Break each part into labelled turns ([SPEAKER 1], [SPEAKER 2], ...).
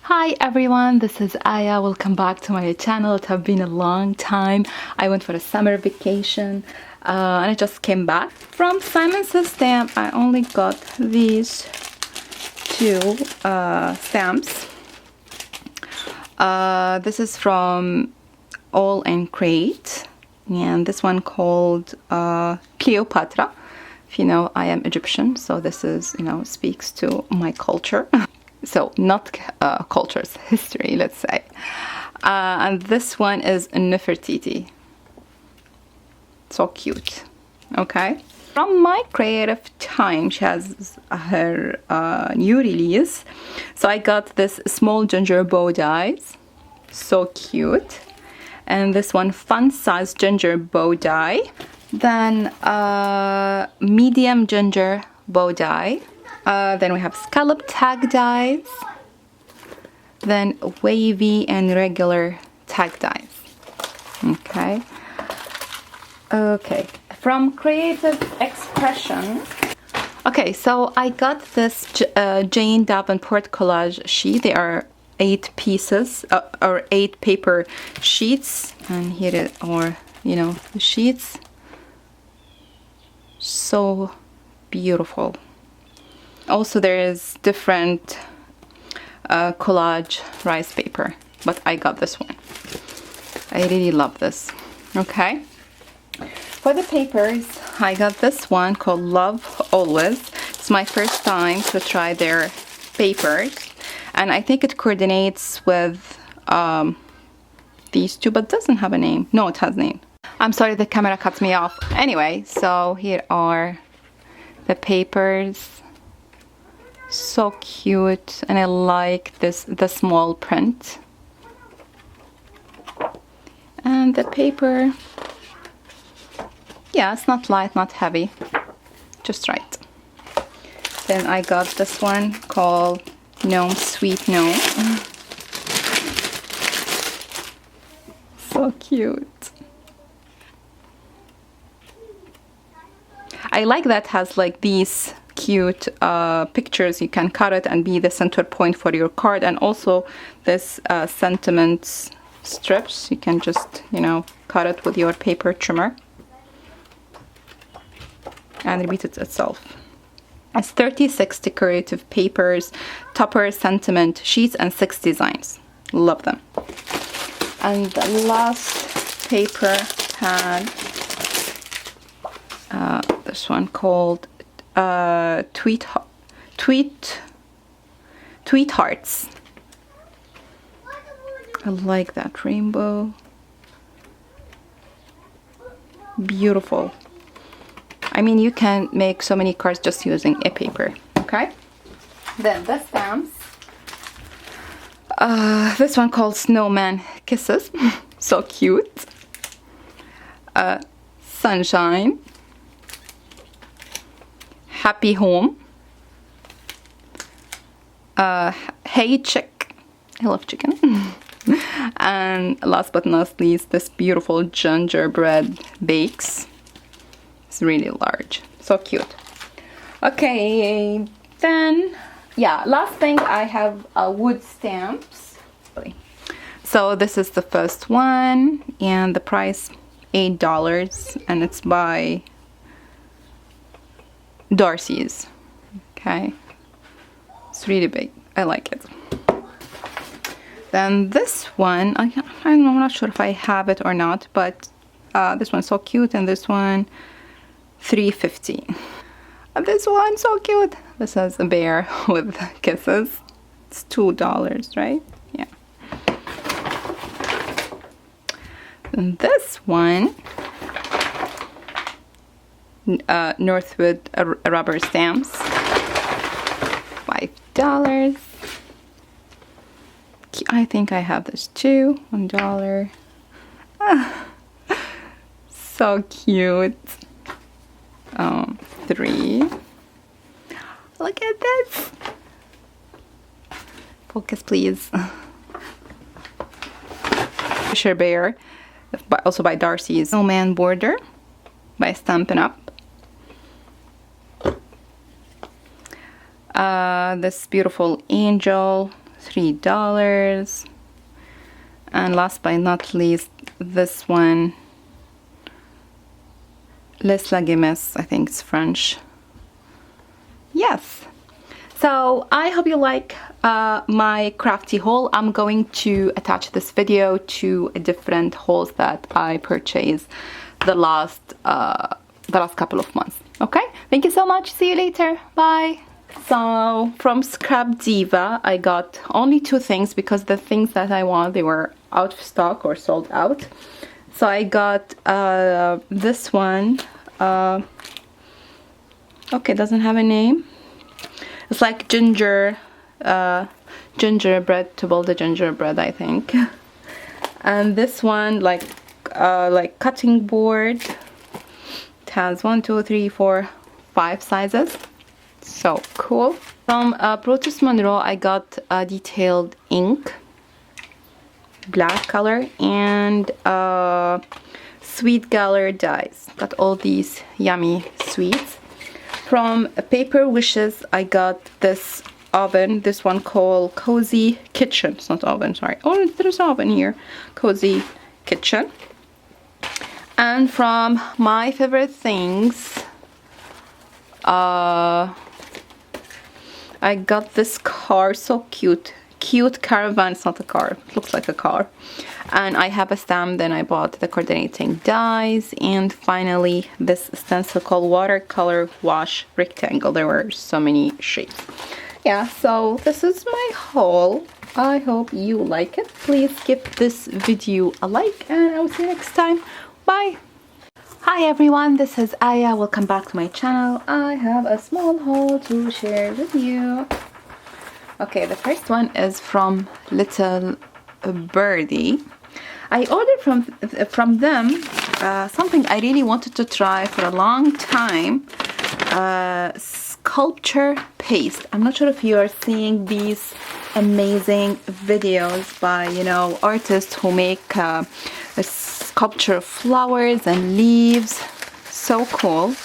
[SPEAKER 1] Hi everyone, this is Aya. Welcome back to my channel. It has been a long time. I went for a summer vacation and I just came back from Simon Says Stamp. I only got these two stamps. This is from All and Crate, and this one called Cleopatra. If you know, I am Egyptian, so this is, speaks to my culture. So not culture's history, let's say. And this one is Nefertiti. So cute. Okay. From my creative time, she has her new release. So I got this small ginger bow dies. So cute. And this one fun size ginger bow die. Then medium ginger bow die. Then we have scallop tag dies, then wavy and regular tag dies. Okay, from Creative Expression. Okay, so I got this Jane Davenport collage sheet. They are 8 pieces or 8 paper sheets, and here are the sheets. So beautiful. Also, there is different collage rice paper, but I got this one. I really love this. Okay. For the papers, I got this one called Love Always. It's my first time to try their papers, and I think it coordinates with these two, but doesn't have a name. No, it has a name. I'm sorry, the camera cuts me off. Anyway, so here are the papers. So cute, and I like the small print. And the paper, yeah, it's not light, not heavy, just right. Then I got this one called Gnome Sweet Gnome. So cute. I like that has like these cute pictures. You can cut it and be the center point for your card, and also this sentiments strips. You can just cut it with your paper trimmer and repeat it itself. It's 36 decorative papers, topper, sentiment sheets, and 6 designs. Love them. And the last paper had this one called Tweet Hearts. I like that rainbow. Beautiful. I mean, you can make so many cards just using a paper. Okay. Then the stamps. This one called Snowman Kisses. So cute. Sunshine. Happy Home. Hey Chick. I love chicken. And last but not least, this beautiful gingerbread bakes. It's really large. So cute. Okay, then yeah, last thing, I have wood stamps. So this is the first one, and the price $8, and it's by Darcy's. Okay, it's really big. I like it. Then this one, I'm not sure if I have it or not, but this one's so cute, and this one $3.50. And this one so cute. This has a bear with kisses. It's $2, right? Yeah. And this one, Northwood rubber stamps, $5. I think I have this too. $1. So cute. 3. Look at this. Focus, please. Fisher Bear, also by Darcy's. Snowman Border by Stampin' Up. This beautiful angel $3. And last but not least, this one, Les Laguimes, I think it's French. Yes. So I hope you like my crafty haul. I'm going to attach this video to different hauls that I purchased the last couple of months. Okay, thank you so much. See you later. Bye. So from Scrap Diva, I got only 2 things because the things that I want, they were out of stock or sold out. So I got this one. Okay, doesn't have a name. It's like gingerbread to build a gingerbread, I think. And this one, like cutting board. It has 1, 2, 3, 4, 5 sizes. So cool. From Protus Monroe, I got detailed ink, black color, and sweet gallery dies. Got all these yummy sweets. From Paper Wishes, I got this oven, this one called Cozy Kitchen. It's not oven, sorry. Oh, there's oven here. Cozy Kitchen. And from My Favorite Things, I got this car, so cute. Cute caravan. It's not a car, it looks like a car. And I have a stamp, then I bought the coordinating dies, and finally this stencil called Watercolor Wash Rectangle. There were so many shapes. Yeah, so this is my haul. I hope you like it. Please give this video a like, and I will see you next time. Bye. Hi everyone, this is Aya. Welcome back to my channel. I have a small haul to share with you. Okay, the first one is from Little Birdie. I ordered from them something I really wanted to try for a long time. Sculpture paste. I'm not sure if you are seeing these amazing videos by, you know, artists who make a sculpture of flowers and leaves. So cool.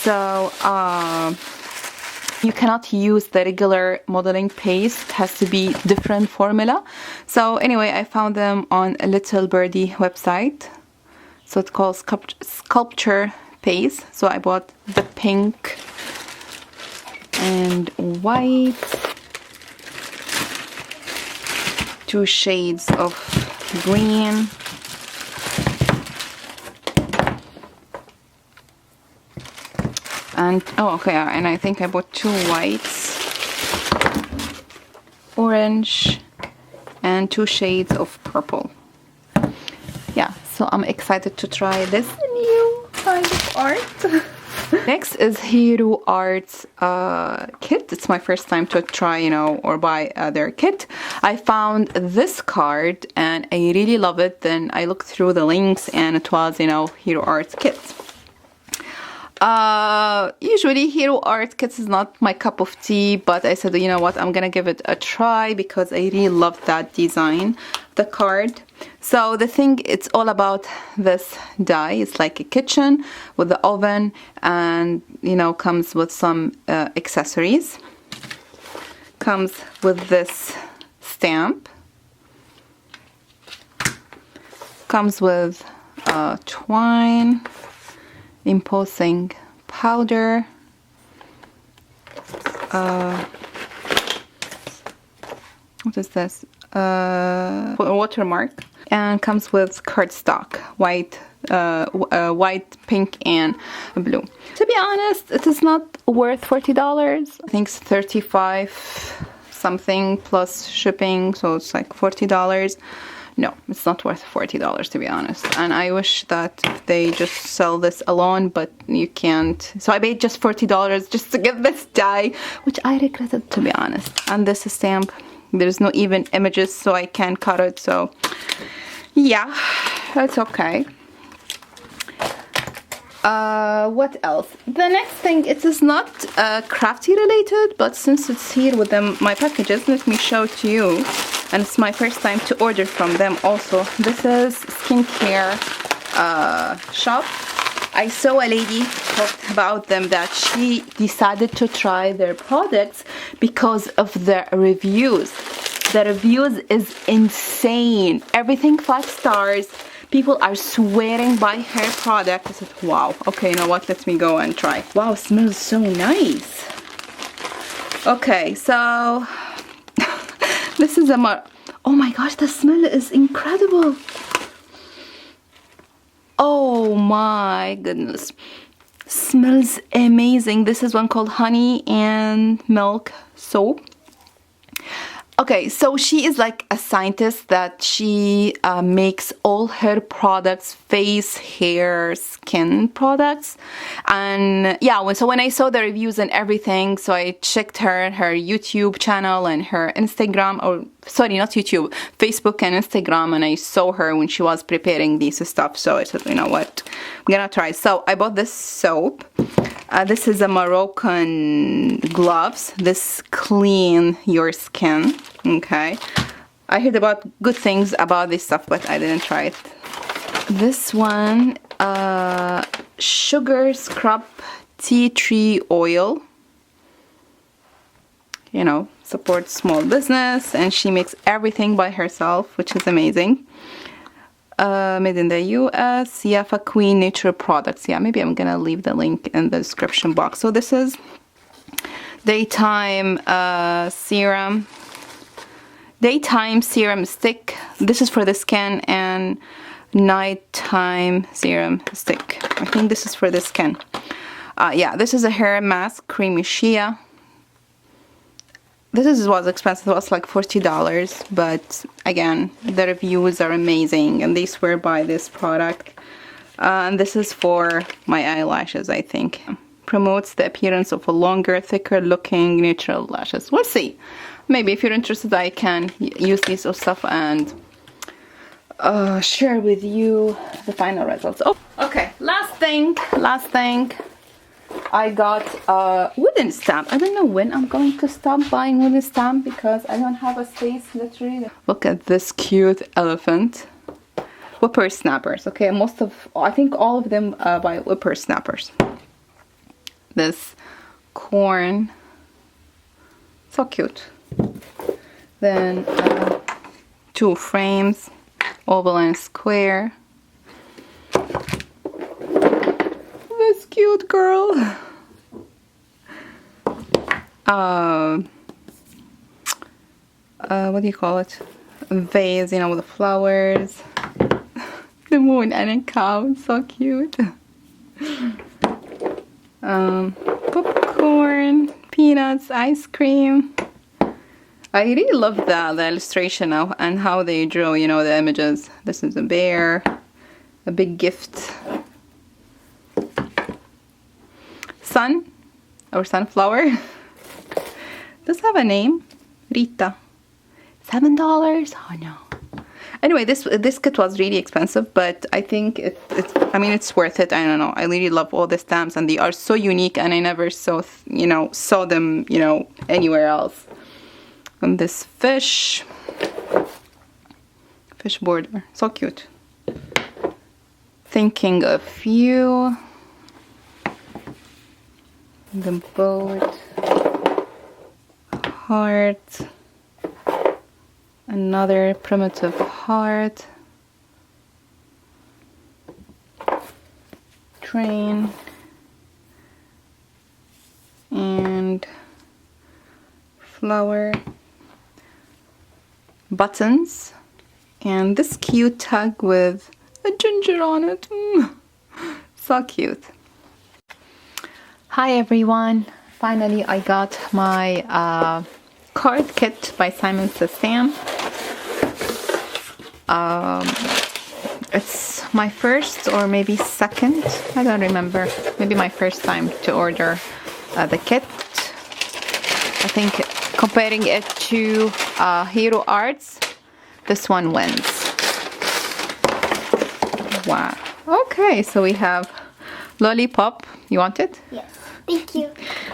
[SPEAKER 1] So you cannot use the regular modeling paste. It has to be different formula. So anyway, I found them on a Little Birdie website. So it's called sculpture paste. So I bought the pink and white, 2 shades of green, and and I think I bought 2 whites, orange, and 2 shades of purple. Yeah, so I'm excited to try this new kind of art. Next is Hero Arts kit. It's my first time to try, you know, or buy their kit. I found this card and I really love it. Then I looked through the links and it was, you know, Hero Arts kit. Usually Hero Art kits is not my cup of tea, but I said, you know what, I'm gonna give it a try because I really love that design, the card. So the thing, it's all about this die. It's like a kitchen with the oven, and you know, comes with some accessories. Comes with this stamp. Comes with twine, embossing powder, what is this? Watermark, and comes with cardstock, white, pink, and blue. To be honest, it is not worth $40. I think it's 35 something plus shipping, so it's like $40. No, it's not worth $40 to be honest. And I wish that they just sell this alone, but you can't. So I paid just $40 just to get this die, which I regretted to be honest. And this stamp, there's no even images, so I can't cut it. So yeah, that's okay. What else? The next thing, it is not crafty related, but since it's here with them, my packages, let me show it to you. And it's my first time to order from them also. This is skincare shop. I saw a lady talked about them that she decided to try their products because of their reviews. The reviews is insane. Everything 5 stars. People are swearing by her product. I said, wow. Okay, you know what? Let me go and try. Wow, it smells so nice. Okay, so this is a oh my gosh, the smell is incredible. Oh my goodness. Smells amazing. This is one called Honey and Milk Soap. Okay, so she is like a scientist that she makes all her products, face, hair, skin products. And yeah, so when I saw the reviews and everything, so I checked her YouTube channel and her Instagram, or sorry, not YouTube, Facebook and Instagram, and I saw her when she was preparing these stuff. So I said, you know what, I'm gonna try. So I bought this soap. This is a Moroccan gloves. This clean your skin. Okay, I heard about good things about this stuff, but I didn't try it. This one, sugar scrub tea tree oil. You know, supports small business, and she makes everything by herself, which is amazing. Made in the US. Yafa Queen Nature Products. Yeah, maybe I'm gonna leave the link in the description box. So this is daytime serum stick. This is for the skin, and nighttime serum stick. I think this is for the skin. Yeah, this is a hair mask, creamy shea. This was expensive. It was like $40, but again, the reviews are amazing, and they swear by this product. And this is for my eyelashes, I think. Promotes the appearance of a longer, thicker looking natural lashes. We'll see. Maybe if you're interested, I can use these stuff and share with you the final results. Oh, okay. Last thing. I got a wooden stamp. I don't know when I'm going to stop buying wooden stamp because I don't have a space, literally. Look at this cute elephant. Whippersnappers. Okay, I think all of them by whippersnappers. This corn. So cute. Then 2 frames, oval and square. This cute girl. What do you call it? A vase, you know, with the flowers. The moon and a cow. So cute. Popcorn, peanuts, ice cream. I really love the illustration now and how they draw, you know, the images. This is a bear, a big gift. Sun or sunflower. Does have a name? Rita. $7. Oh no. Anyway, this kit was really expensive, but I think it's worth it. I don't know. I really love all the stamps, and they are so unique, and I never saw them, anywhere else. And this fish border, so cute. Thinking of you. The boat, heart, another primitive heart, train, and flower, buttons, and this cute tag with a ginger on it. So cute. Hi everyone, finally I got my card kit by Simon Says. It's my first or maybe second, I don't remember, maybe my first time to order the kit. I think comparing it to Hero Arts, this one wins. Wow. Okay, so we have Lollipop. You want it?
[SPEAKER 2] Yes. Thank you.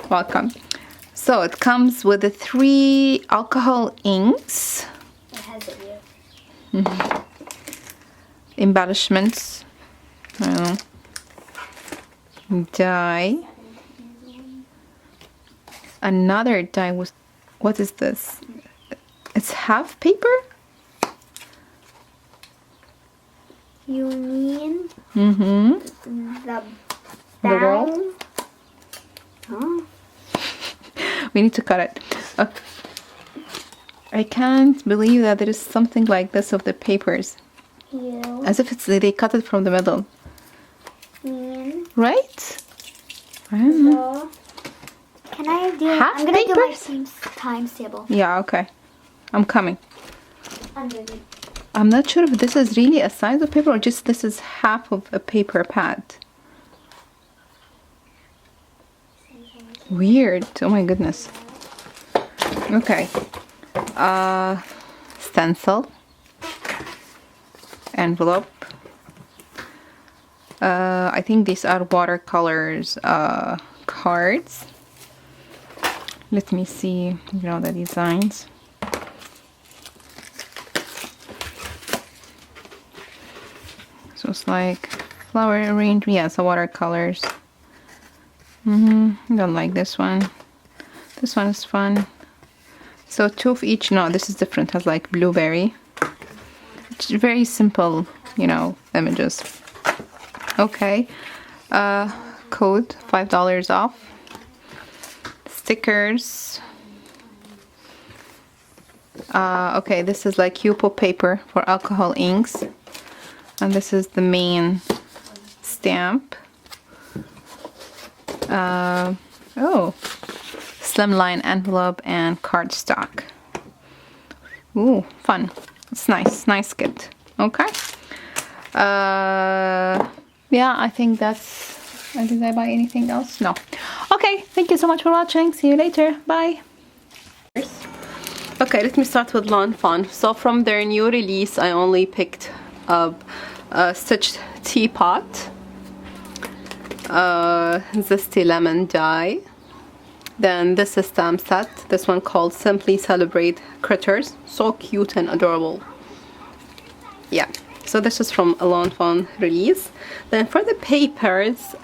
[SPEAKER 1] Welcome. So it comes with the 3 alcohol inks.
[SPEAKER 2] It has it here.
[SPEAKER 1] Embellishments. Dye. Another dye was... What is this? It's half paper?
[SPEAKER 2] You mean the
[SPEAKER 1] roll?
[SPEAKER 2] bound? Oh.
[SPEAKER 1] We need to cut it. I can't believe that there is something like this of the papers.
[SPEAKER 2] You
[SPEAKER 1] As if they cut it from the middle.
[SPEAKER 2] mean
[SPEAKER 1] Right? I don't know.
[SPEAKER 2] the... Can I do...
[SPEAKER 1] Half
[SPEAKER 2] I'm gonna do my
[SPEAKER 1] papers?
[SPEAKER 2] times table.
[SPEAKER 1] Yeah, okay. I'm coming.
[SPEAKER 2] Underneath.
[SPEAKER 1] I'm not sure if this is really a size of paper or just this is half of a paper pad. Weird. Oh my goodness. Okay. Stencil. Envelope. I think these are watercolors cards. Let me see, the designs. So it's like flower arrangement. Yeah, so watercolors. I don't like this one. This one is fun. So 2 of each. No, this is different. It has like blueberry. It's very simple, images. Okay. Code $5 off. Stickers. Okay, this is like Yupo paper for alcohol inks. And this is the main stamp. Oh, slimline envelope and cardstock. Ooh, fun. It's nice gift. Okay. Yeah, I think that's... Did I buy anything else? No. Okay, thank you so much for watching. See you later. Bye. Okay, let me start with Fawn. So from their new release, I only picked up a stitched teapot. Zesty lemon dye. Then this is stamp set. This one called Simply Celebrate Critters. So cute and adorable. Yeah. So this is from a Fawn release. Then for the papers,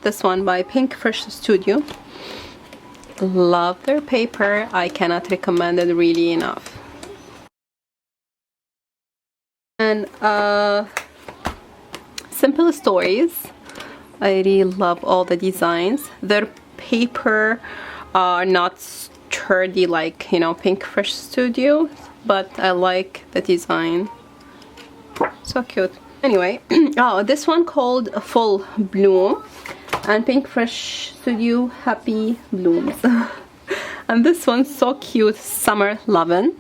[SPEAKER 1] this one by Pink Fresh Studio. Love their paper. I cannot recommend it really enough. And Simple Stories. I really love all the designs. Their paper are not sturdy like, Pink Fresh Studio, but I like the design. So cute. Anyway, oh, this one called Full Bloom and Pink Fresh Studio Happy Blooms. And this one's so cute, Summer Lovin'.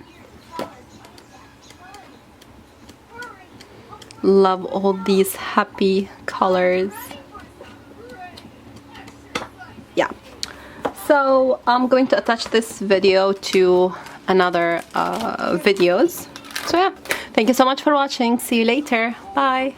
[SPEAKER 1] Love all these happy colors. Yeah. So I'm going to attach this video to another videos. So yeah, thank you so much for watching. See you later. Bye.